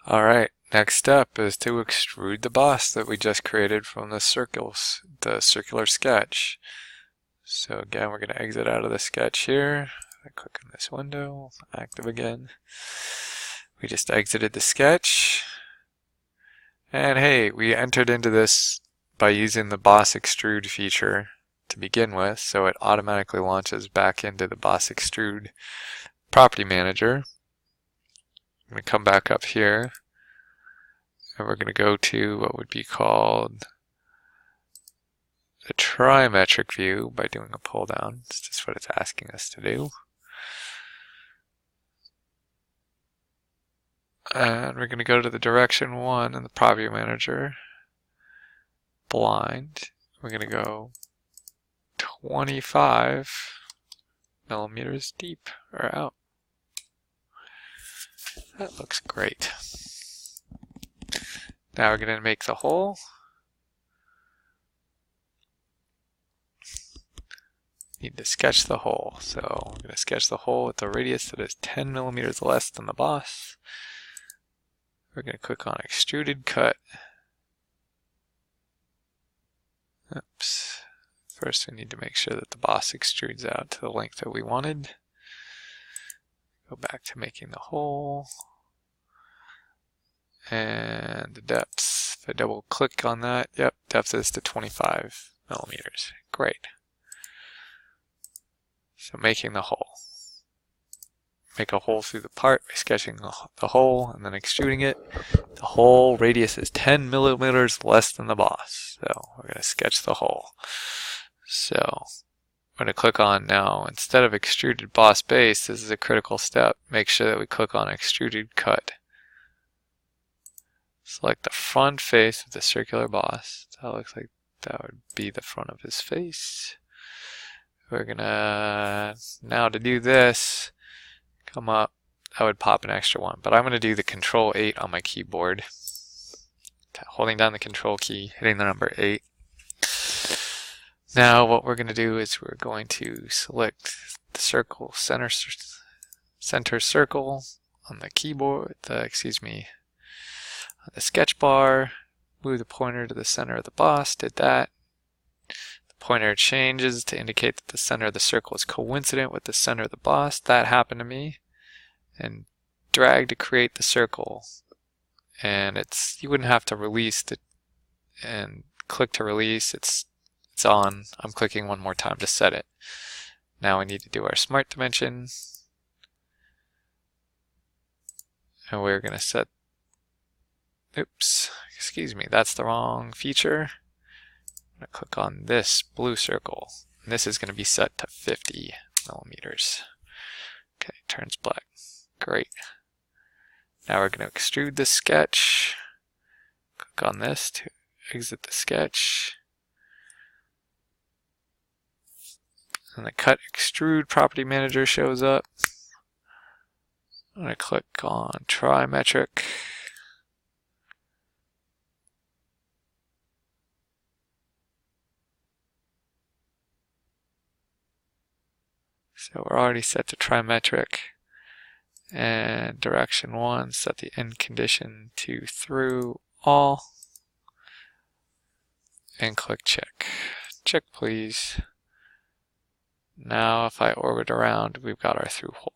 Alright, next step is to extrude the boss that we just created from the circular sketch. So again, we're going to exit out of the sketch here. I click on this window, active again. We just exited the sketch. And hey, we entered into this by using the boss extrude feature to begin with, so it automatically launches back into the boss extrude property manager. I'm going to come back up here, and we're going to go to what would be called the trimetric view by doing a pull down. It's just what it's asking us to do. And we're going to go to the direction 1 in the property manager, blind. We're going to go 25 millimeters deep or out. That looks great. Now we're going to make the hole. Need to sketch the hole. So I'm going to sketch the hole with a radius that is 10 millimeters less than the boss. We're going to click on extruded cut. Oops. First we need to make sure that the boss extrudes out to the length that we wanted. Go back to making the hole. And the depths, if I double click on that, yep, depth is to 25 millimeters. Great. So making the hole. Make a hole through the part by sketching the hole and then extruding it. The hole radius is 10 millimeters less than the boss. So we're going to sketch the hole. So I'm going to click on now, instead of extruded boss base, this is a critical step. Make sure that we click on extruded cut. Select the front face of the circular boss. That looks like that would be the front of his face. We're gonna, now to do this, come up, I would pop an extra one, but I'm gonna do the Control 8 on my keyboard. Holding down the Control key, hitting the number 8. Now what we're gonna do is we're going to select the circle, center circle on the keyboard, the sketch bar, move the pointer to the center of the boss, did that. The pointer changes to indicate that the center of the circle is coincident with the center of the boss. That happened to me. And drag to create the circle. And you wouldn't have to release and click to release. It's on. I'm clicking one more time to set it. Now we need to do our smart dimension. And we're going to set, oops, excuse me, that's the wrong feature. I'm going to click on this blue circle. And this is going to be set to 50 millimeters. Okay, turns black. Great. Now we're going to extrude the sketch. Click on this to exit the sketch. And the cut extrude property manager shows up. I'm going to click on trimetric. So we're already set to trimetric, and direction 1, set the end condition to through all, and click check. Check please. Now if I orbit around, we've got our through hole.